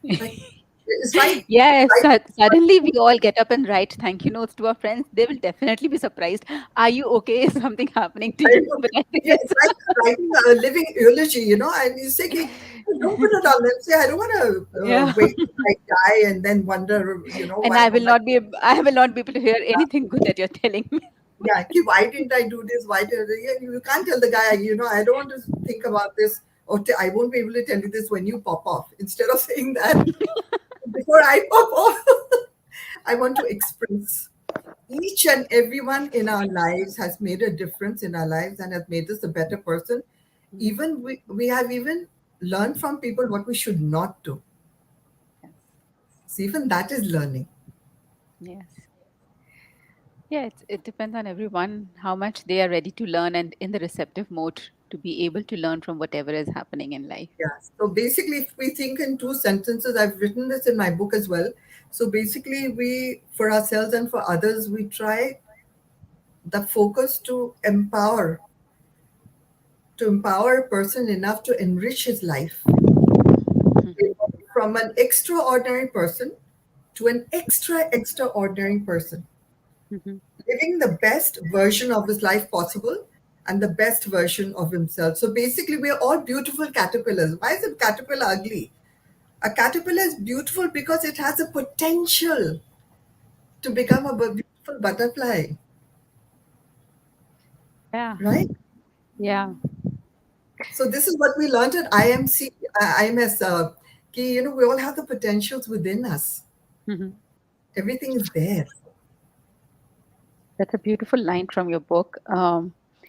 Like, it's right. Yes, Right. suddenly we all get up and write thank you notes to our friends. They will definitely be surprised. Are you okay? Is something happening to I you? know. But I think Yeah, it's like writing a living eulogy, and you say, "Okay, don't put it on them. Say, I don't want to yeah. wait till I die and then wonder, And why, I oh will my, not be I will not be able to hear anything good that you're telling me. yeah, okay, why didn't I do this? Why did I? Yeah, you can't tell the guy, I don't want to think about this, or I won't be able to tell you this when you pop off. Instead of saying that before I pop off, I want to express. Each and everyone in our lives has made a difference in our lives and has made us a better person. Even we have even learn from people what we should not do. Yes. So even that is learning. Yes. Yeah, it depends on everyone how much they are ready to learn and in the receptive mode to be able to learn from whatever is happening in life. Yeah. So basically, if we think in two sentences, I've written this in my book as well. So basically, we, for ourselves and for others, we try the focus to empower a person enough to enrich his life from an extraordinary person to an extraordinary person, Mhm. living the best version of his life possible and the best version of himself. So basically, we are all beautiful caterpillars. Why is a caterpillar ugly? A caterpillar is beautiful because it has a potential to become a beautiful butterfly, Yeah. right? Yeah. So this is what we learned at IMC, IMS. We all have the potentials within us. Mhm. Everything is there. That's a beautiful line from your book.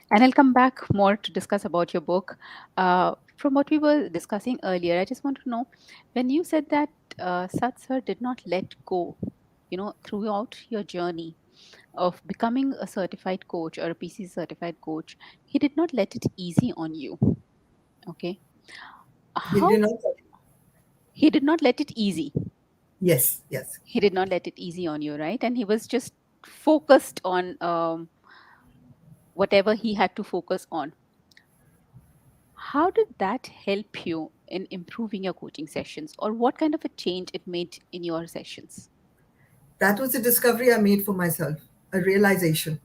And I'll come back more to discuss about your book. From what we were discussing earlier, I just want to know when you said that Sat Sir did not let go, throughout your journey of becoming a certified coach or a PC certified coach, he did not let it easy on you. Okay. He How did not. he did not let it easy. Yes, yes. He did not let it easy on you, right? And he was just focused on whatever he had to focus on. How did that help you in improving your coaching sessions, or what kind of a change it made in your sessions? That was a discovery I made for myself, a realization.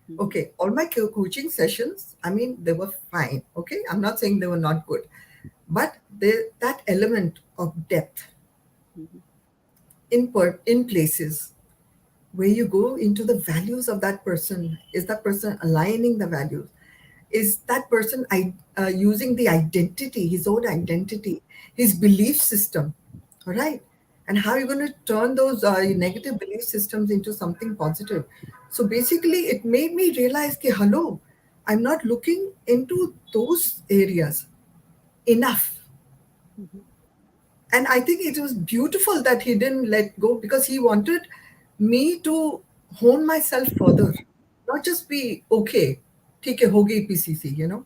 Hmm. Okay, all my coaching sessions, I mean, they were fine. Okay, I'm not saying they were not good, but that element of depth Hmm. in places where you go into the values of that person. Is that person aligning the values? Is that person using the identity, his own identity, his belief system, all right? And how you're going to turn those negative belief systems into something positive. So basically, it made me realize, that, hello, I'm not looking into those areas enough. Hmm. And I think it was beautiful that he didn't let go because he wanted me to hone myself further, not just be okay, ठीक है होगी PCC.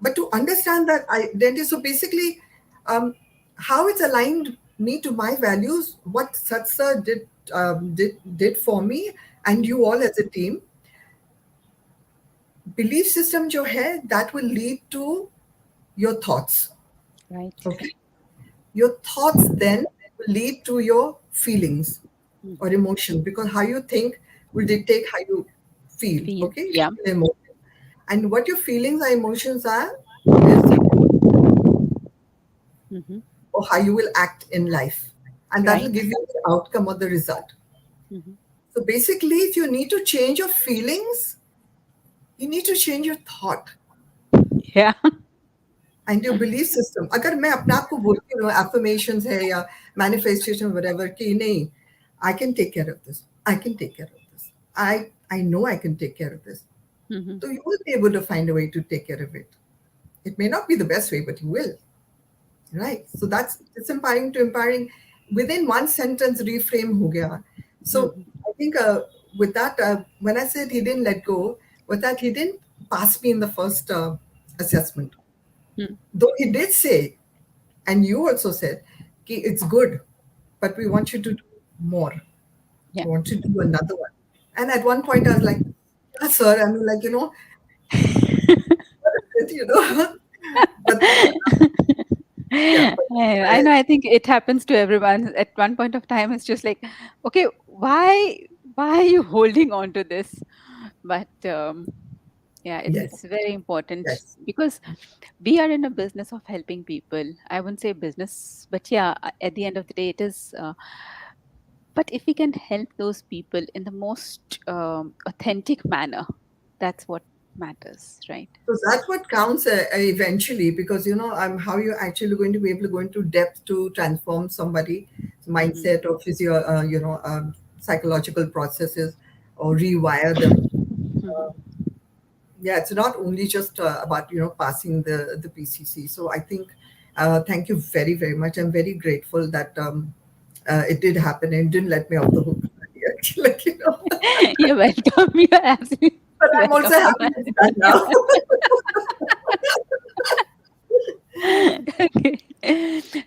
But to understand that identity. So basically, how it's aligned me to my values, what Satsa did for me and you all as a team, belief system जो है, that will lead to your thoughts. Right. Okay. Your thoughts then will lead to your feelings or Hmm. emotion because how you think will dictate how you feel. Feel. Okay, Yeah. feel emotion. And what your feelings or emotions are is Hmm. or how you will act in life, and that will Right. give you the outcome or the result. Hmm. So basically, if you need to change your feelings, you need to change your thought Yeah. and your belief system. अगर मैं अपने आप को बोलती हूँ affirmations है या manifestation whatever कि नहीं, I can take care of this. I can take care of this. I know I can take care of this. Hmm. So you will be able to find a way to take care of it. It may not be the best way, but you will. Right. So that's disempowering to empowering. Within one sentence, reframe ho gaya. So Hmm. I think with that, when I said he didn't let go, with that he didn't pass me in the first assessment. Hmm. Though he did say, and you also said, "Ki it's good, but we want you to do more. Yeah. We want you to do another one." And at one point, I was like, "Yeah, sir." I mean, like but yeah, but I I, know. I think it happens to everyone at one point of time. It's just like, okay, why are you holding on to this? But yeah, it's yes, very important yes. because we are in a business of helping people. I wouldn't say business, but yeah, at the end of the day, it is. But if we can help those people in the most authentic manner, that's what matters, right? So that's what counts eventually, because how you're actually going to be able to go into depth to transform somebody's Hmm. mindset or psychological processes or rewire them. Hmm. Yeah, it's not only just about passing the PCC. So I think thank you very very much. I'm very grateful that it did happen and didn't let me off the hook. Like, You're welcome. You're absolutely but I'm also welcome. happy it's done now. Okay.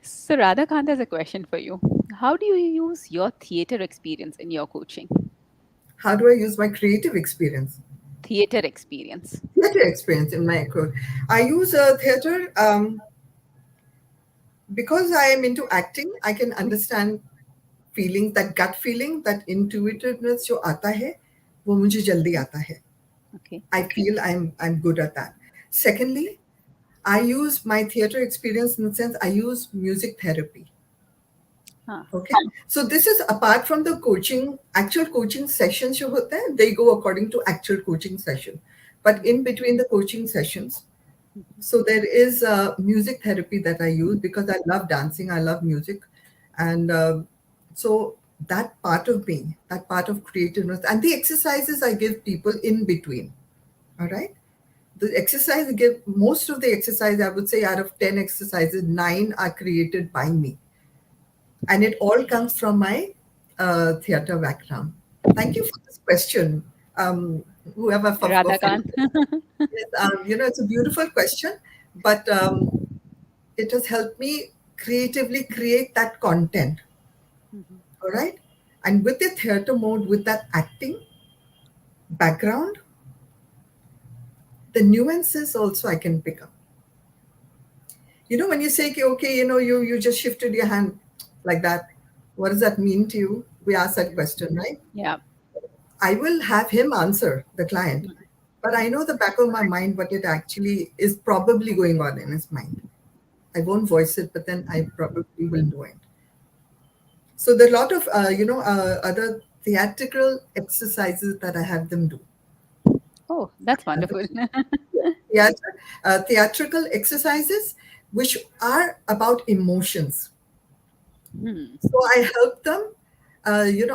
So Radhakant has a question for you. How do you use your theater experience in your coaching? How do I use my creative experience? Theater experience. Theater experience in my approach. I use theater because I am into acting. I can understand feelings, that gut feeling, that intuitiveness जो आता है, वो मुझे जल्दी आता है. Okay. I feel I'm good at that. Secondly, I use my theater experience in the sense I use music therapy. Ah, Okay. So this is apart from the coaching, actual coaching sessions जो होते हैं, they go according to actual coaching session. But mhm, in between the coaching sessions, mhm. so there is music therapy that I use because I love dancing, I love music, and so that part of me, that part of creativeness, and the exercises I give people in between. All right, the exercise I give, most of the exercise I would say out of 10 exercises, 9 are created by me, and it all comes from my theater background. Thank you for this question. Whoever for Radhakant. yes, it's a beautiful question, but it has helped me creatively create that content. Mhm. All right. And with the theater mode, with that acting background, the nuances also I can pick up. When you say, okay, you just shifted your hand like that, what does that mean to you? We ask that question, right? Yeah. I will have him answer the client, Mhm. but I know the back of my mind what it actually is probably going on in his mind. I won't voice it, but then I probably will know it. So there are a lot of other theatrical exercises that I have them do. Oh, that's wonderful. Theater, theatrical exercises which are about emotions. Hmm. So I help them,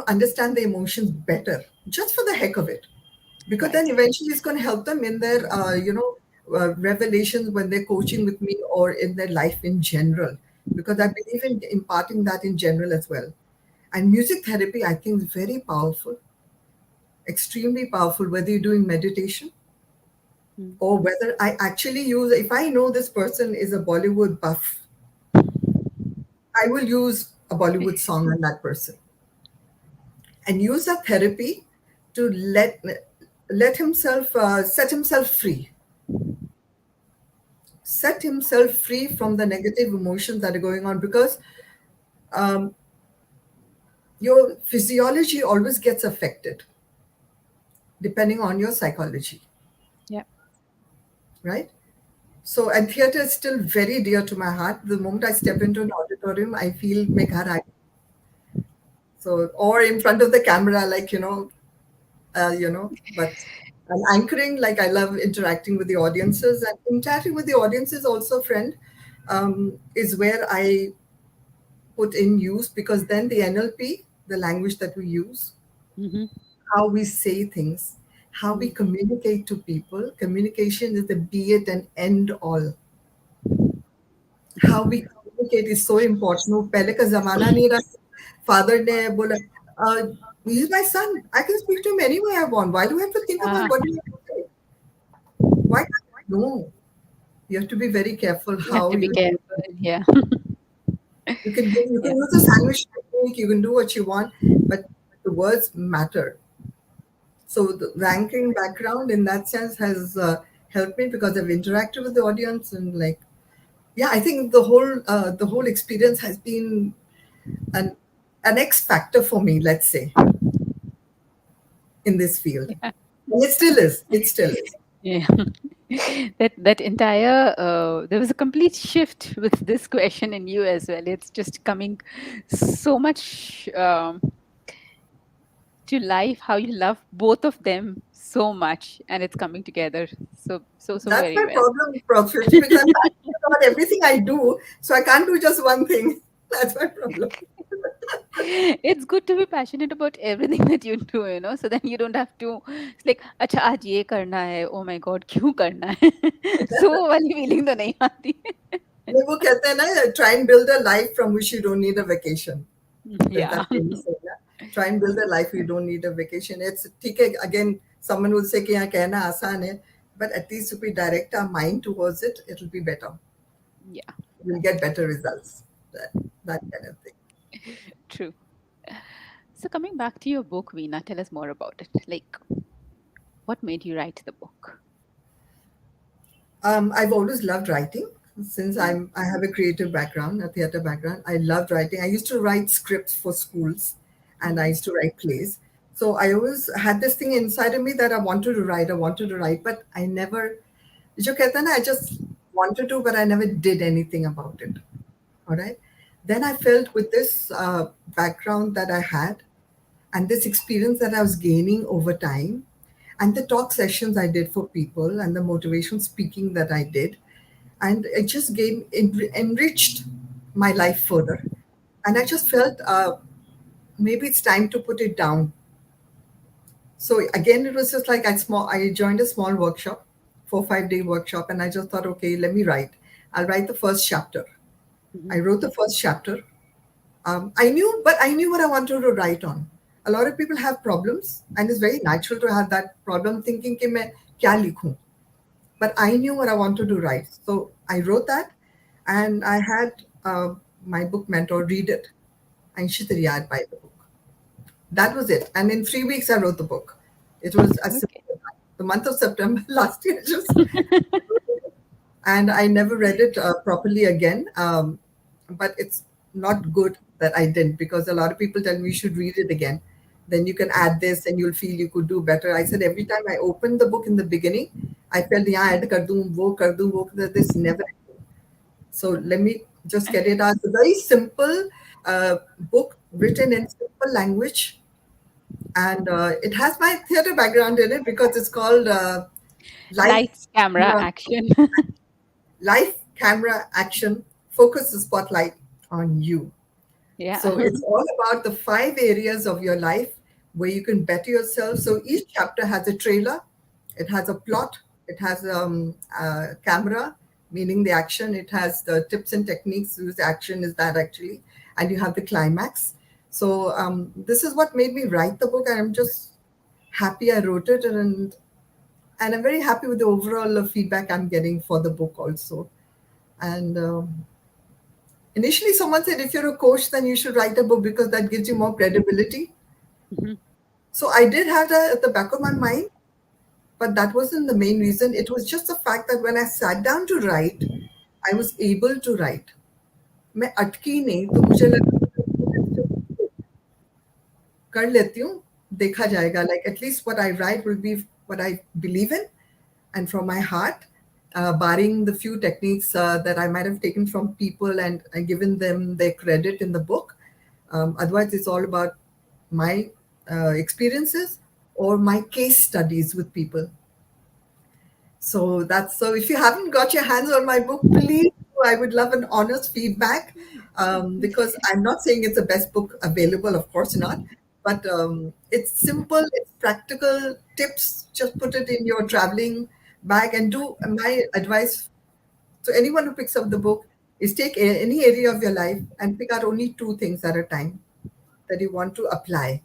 understand the emotions better, just for the heck of it, because then Right. eventually it's going to help them in their, revelations when they're coaching with me or in their life in general. Because I Mhm. believe in imparting that in general as well. And music therapy, I think, is very powerful, extremely powerful, whether you're doing meditation Mm. or whether I actually use, if I know this person is a Bollywood buff, I will use a Bollywood song on that person and use that therapy to let himself set himself free, set himself free from the negative emotions that are going on, because um, your physiology always gets affected depending on your psychology, Yeah. right? So, and theater is still very dear to my heart. The moment I step into an auditorium, I feel mein ghar aa. So, or in front of the camera, like, but and anchoring, like I love interacting with the audiences, and interacting with the audiences also, friend, is where I put in use, because then the NLP, the language that we use, Hmm. how we say things, how we communicate to people. Communication is the be it and end all. How we communicate is so important. वो पहले का जमाना नहीं रहा. Father ने बोला, he's my son. I can speak to him any way I want. Why do I have to think Ah, about what he has to say? Why can't I? No. You have to be very careful you have how to be you do careful. it. Yeah. You Yeah. can use a sandwich technique. You can do what you want, but the words matter. So the ranking background in that sense has helped me because I've interacted with the audience, and like, yeah, I think the whole experience has been an an X factor for me, let's say, in this field. Yeah. And it still is. It still is. Yeah. That entire there was a complete shift with this question in you as well. It's just coming so much to life, how you love both of them so much, and it's coming together so That's very my well. problem, Prof. Srishti, because I'm passionate about everything I do, so I can't do just one thing. That's my problem. It's good to be passionate about everything that you do, so then you don't have to, it's like, अच्छा आज ये करना है, oh my god, क्यों करना है? So वो वाली feeling तो नहीं आती. नहीं, वो कहते हैं ना, try and build a life from which you don't need a vacation. There's Yeah. that famous saying ना, try and build a life you don't need a vacation. It's ठीक है, again, someone will say कि यहाँ कहना आसान है, but at least if we direct our mind towards it, it'll be better. Yeah, We'll get better results. That kind of thing. true. So coming back to your book, Veena, tell us more about it. Like, what made you write the book? I've always loved writing since Mm, I have a creative background, a theater background. I loved writing. I used to write scripts for schools, and I mhm, used to write plays. So I always had this thing inside of me that I wanted to write. I wanted to write, but I never. जो कहता है ना, I just wanted to, but I never did anything about it. All right. Then I felt with this background that I had, and this experience that I was gaining over time, and the talk sessions I did for people, and the motivation speaking that I did, and it just enriched my life further. And I just felt maybe it's time to put it down. So again, it was just like I joined a small workshop, 4 5 day workshop, and I just thought, okay, let me write. I'll write the first chapter. I mhm. wrote the first chapter. I knew what I wanted to write on. A lot of people have problems, and it's very natural to have that problem thinking कि मैं क्या लिखूं. But I knew what I wanted to write. So I wrote that, and I had my book mentor read it, and she said, "Yeah, I'd buy the book." That was it. And in 3 weeks, I wrote the book. It was as simple Okay. as that. The month of September last year, just and I never read it properly again. But it's not good that I didn't because a lot of people tell me you should read it again. Then you can add this and you'll feel you could do better. I said every time I opened the book in the beginning, I felt, yeah, add kar doon, wo, this never. So let me just get it out. It's a very simple book written in simple language, and it has my theater background in it because it's called Life Lights, camera, Camera action. Life Camera Action. Focus the spotlight on you. Yeah. So it's all about the 5 areas of your life where you can better yourself. So each chapter has a trailer, it has a plot, it has a camera, meaning the action, it has the tips and techniques whose action is that actually, and you have the climax. So this is what made me write the book, and I'm just happy I wrote it, and I'm very happy with the overall feedback I'm getting for the book also. And initially, someone said, if you're a coach, then you should write a book because that gives you more credibility. Mhm. So I did have that at the back of my mind, but that wasn't the main reason. It was just the fact that when I sat down to write, I was able to write. मैं अटकी नहीं तो मुझे लगा कर लेती हूँ देखा जाएगा like at least what I write will be what I believe in and from my heart, barring the few techniques that I might have taken from people and given them their credit in the book. Otherwise, it's all about my experiences or my case studies with people. So that's so. If you haven't got your hands on my book, please, I would love an honest feedback because I'm not saying it's the best book available, of course not. But it's simple, it's practical tips. Just put it in your traveling bag and do. My advice to anyone who picks up the book is take any area of your life and pick out only 2 things at a time that you want to apply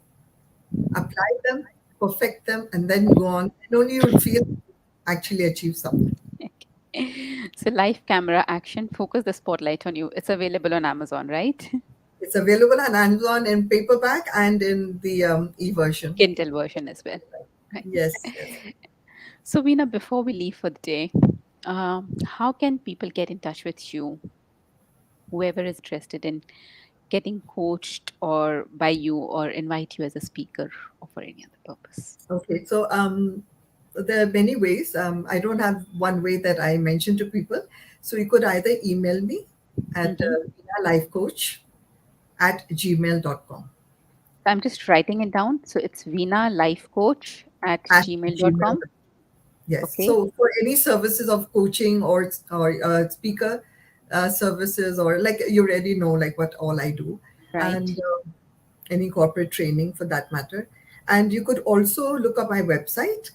them, perfect them, and then go on. And only you'll feel actually achieve something. Okay. So, life, camera, action, focus the spotlight on you. It's available on Amazon, right? It's available on Amazon in paperback and in the e-version. Kindle version as well. Right. Yes, yes. So, Veena, before we leave for the day, how can people get in touch with you? Whoever is interested in getting coached or by you or invite you as a speaker or for any other purpose. Okay, so there are many ways. I don't have one way that I mention to people. So you could either email me at Mhm. veenalifecoach@gmail.com. I'm just writing it down. So it's Veena Life Coach at At gmail.com. gmail. Yes. Okay. So for any services of coaching or speaker services, or like you already know, like what all I do. and Right. any corporate training for that matter. And you could also look up my website.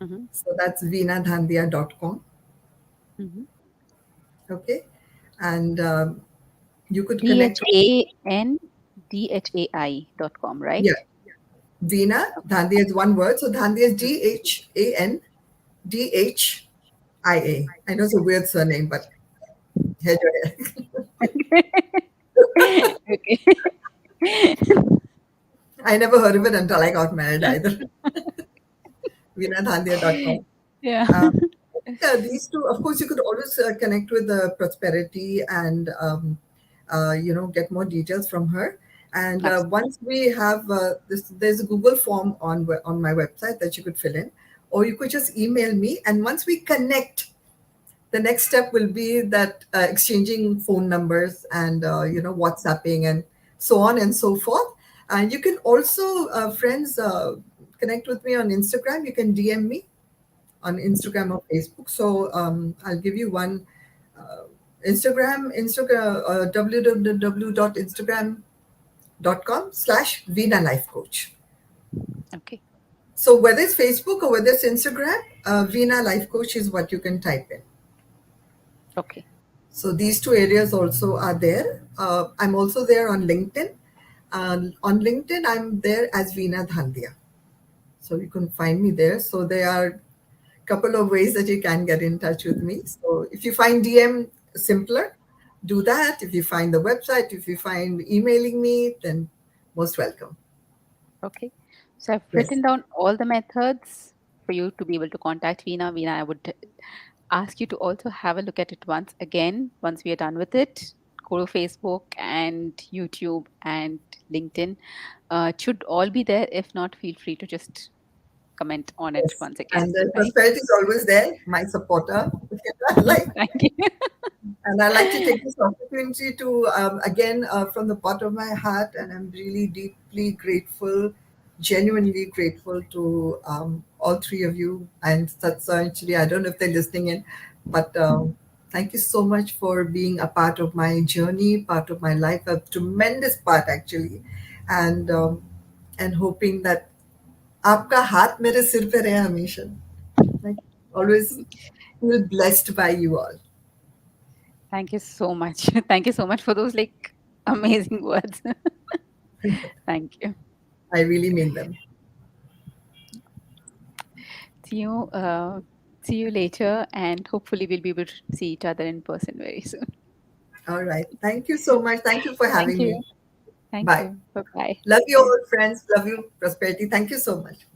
Mm-hmm. So that's veenadhandhia.com. Mm-hmm. Okay. And you could connect. DHANDHAI.com, Yeah. right? Veena, Okay. Dhandhia is one word. So Dhandhia is Dhandhia. I know it's a weird surname, but head your hair. Okay. I never heard of it until I got married either. Veenadhandhia.com. Yeah. Um, yeah, these two, of course, you could always connect with Prosperity and, get more details from her. And Absolutely. once we have this, there's a Google form on my website that you could fill in, or you could just email me. And once we connect, the next step will be that exchanging phone numbers and WhatsApping and so on and so forth. And you can also, friends, connect with me on Instagram. You can DM me on Instagram or Facebook. So I'll give you one Instagram, www.instagram.com/Veena Life Coach. Okay. So whether it's Facebook or whether it's Instagram, Veena Life Coach is what you can type in. Okay. So these two areas also are there. I'm also there on LinkedIn. On LinkedIn, I'm there as Veena Dhandhia. So you can find me there. So there are couple of ways that you can get in touch with me. So if you find DM simpler, do that. If you find the website, if you find emailing me, then most welcome. Okay. So I've Yes. written down all the methods for you to be able to contact Veena. Veena, I would ask you to also have a look at it once again, once we are done with it. Go to Facebook and YouTube and LinkedIn. It should all be there. If not, feel free to just comment on it Yes. once again, And right? prosperity is always there, my supporter. like Thank you. And I'd like to take this opportunity to, again, from the bottom of my heart, and I'm really deeply grateful, genuinely grateful to all three of you. And that's actually, I don't know if they're listening in, but thank you so much for being a part of my journey, part of my life, a tremendous part, actually. And hoping that आपका हाथ मेरे सिर पे रहे हमेशा. Like, always feel blessed by you all. Thank you so much. Thank you so much for those like amazing words. Thank you. I really mean them. See you. See you later, and hopefully we'll be able to see each other in person very soon. All right. Thank you so much. Thank you for Thank having me. you. Thank Bye. you. Bye bye. Love you Bye. all, friends. Love you, Prosperity. Thank you so much.